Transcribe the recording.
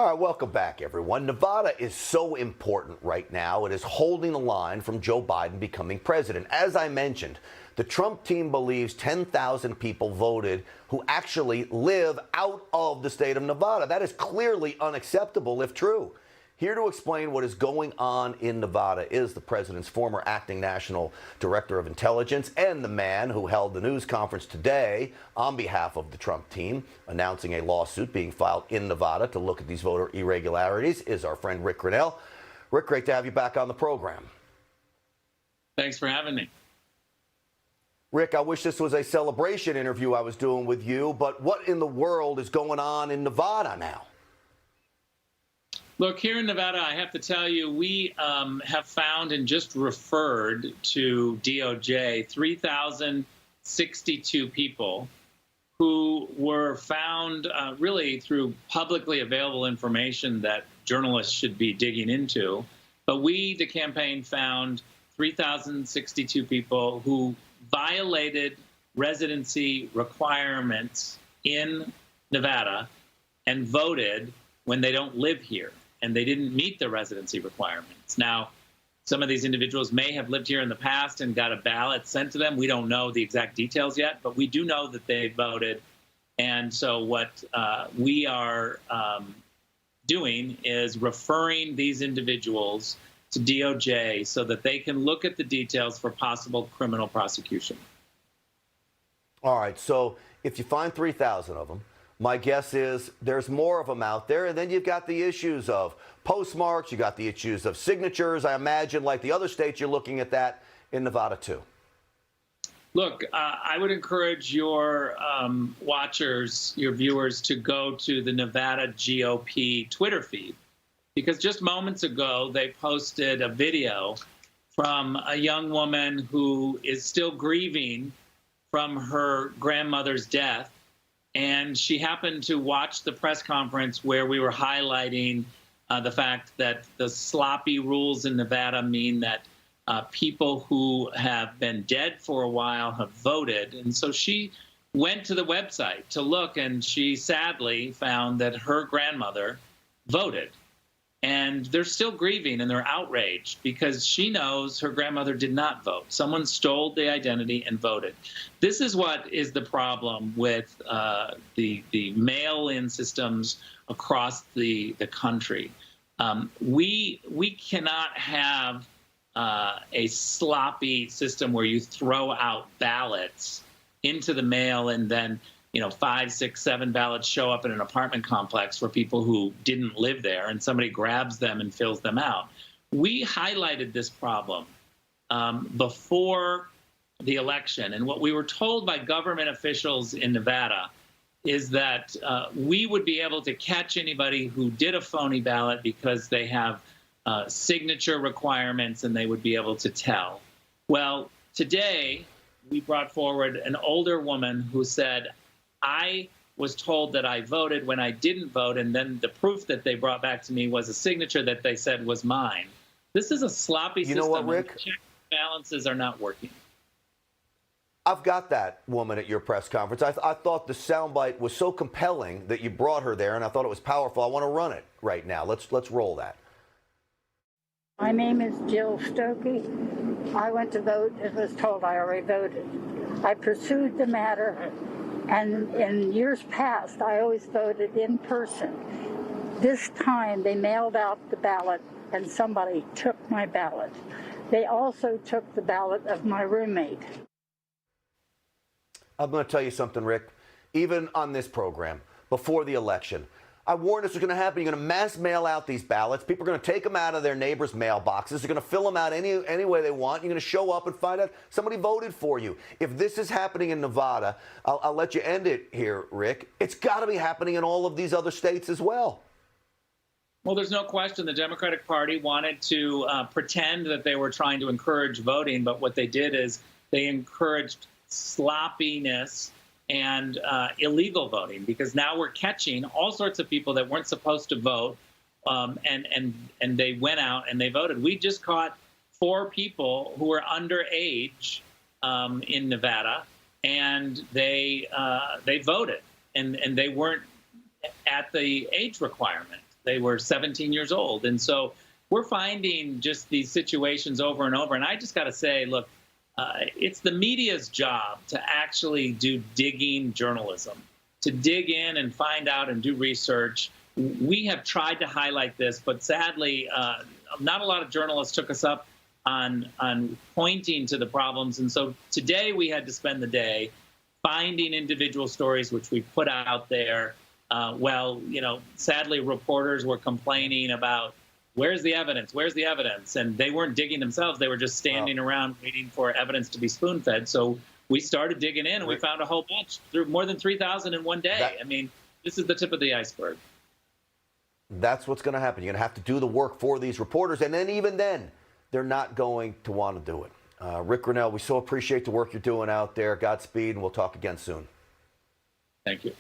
All right, welcome back, everyone. Nevada is so important right now. It is holding the line from Joe Biden becoming president. As I mentioned, the Trump team believes 10,000 people voted who actually live out of the state of Nevada. That is clearly unacceptable if true. Here to explain what is going on in Nevada is the president's former acting national director of intelligence and the man who held the news conference today on behalf of the Trump team, announcing a lawsuit being filed in Nevada to look at these voter irregularities, is our friend Rick Grenell. Rick, great to have you back on the program. Thanks for having me. Rick, I wish this was a celebration interview I was doing with you, but what in the world is going on in Nevada now? Look, here in Nevada, I have to tell you, we have found and just referred to DOJ 3,062 people who were found really through publicly available information that journalists should be digging into. But we, the campaign, found 3,062 people who violated residency requirements in Nevada and voted when they don't live here, and they didn't meet the residency requirements. Now, some of these individuals may have lived here in the past and got a ballot sent to them. We don't know the exact details yet, but we do know that they voted. And so what we are doing is referring these individuals to DOJ so that they can look at the details for possible criminal prosecution. All right, so if you find 3,000 of them, my guess is there's more of them out there, and then you've got the issues of postmarks, you got the issues of signatures. I imagine, like the other states, you're looking at that in Nevada too. Look, I would encourage your watchers, your viewers, to go to the Nevada GOP Twitter feed, because just moments ago they posted a video from a young woman who is still grieving from her grandmother's death. And she happened to watch the press conference where we were highlighting the fact that the sloppy rules in Nevada mean that people who have been dead for a while have voted. And so she went to the website to look, and she sadly found that her grandmother voted. And they're still grieving, and they're outraged because she knows her grandmother did not vote. Someone stole the identity and voted. This is what is the problem with the mail-in systems across the country. We cannot have a sloppy system where you throw out ballots into the mail and then 5, 6, 7 ballots show up in an apartment complex for people who didn't live there, and somebody grabs them and fills them out. We highlighted this problem before the election, and what we were told by government officials in Nevada is that we would be able to catch anybody who did a phony ballot because they have signature requirements, and they would be able to tell. Well, today we brought forward an older woman who said, I was told that I voted when I didn't vote, and then the proof that they brought back to me was a signature that they said was mine. This is a sloppy system. You know what, Rick? Check balances are not working. I've got that woman at your press conference. I thought the soundbite was so compelling that you brought her there, and I thought it was powerful. I want to run it right now. Let's roll that. My name is Jill Stokey. I went to vote and was told I already voted. I pursued the matter. And in years past, I always voted in person. This time, they mailed out the ballot, and somebody took my ballot. They also took the ballot of my roommate. I'm going to tell you something, Rick. Even on this program, before the election, I warned this was going to happen. You're going to mass mail out these ballots. People are going to take them out of their neighbors' mailboxes. They're going to fill them out any way they want. You're going to show up and find out somebody voted for you. If this is happening in Nevada, I'll let you end it here, Rick. It's got to be happening in all of these other states as well. Well, there's no question the Democratic Party wanted to pretend that they were trying to encourage voting, but what they did is they encouraged sloppiness and illegal voting, because now we're catching all sorts of people that weren't supposed to vote, and they went out and they voted. We just caught 4 people who were underage in Nevada, and they voted, and they weren't at the age requirement. They were 17 years old. And so we're finding just these situations over and over. And I just got to say, look, it's the media's job to actually do digging journalism, to dig in and find out and do research. We have tried to highlight this, but sadly, not a lot of journalists took us up on pointing to the problems. And so today we had to spend the day finding individual stories, which we put out there. Sadly, reporters were complaining about, where's the evidence? Where's the evidence? And they weren't digging themselves. They were just standing around waiting for evidence to be spoon-fed. So we started digging in, and we found a whole bunch, through more than 3,000 in one day. I mean, this is the tip of the iceberg. That's what's going to happen. You're going to have to do the work for these reporters, and then even then, they're not going to want to do it. Rick Grenell, we so appreciate the work you're doing out there. Godspeed, and we'll talk again soon. Thank you.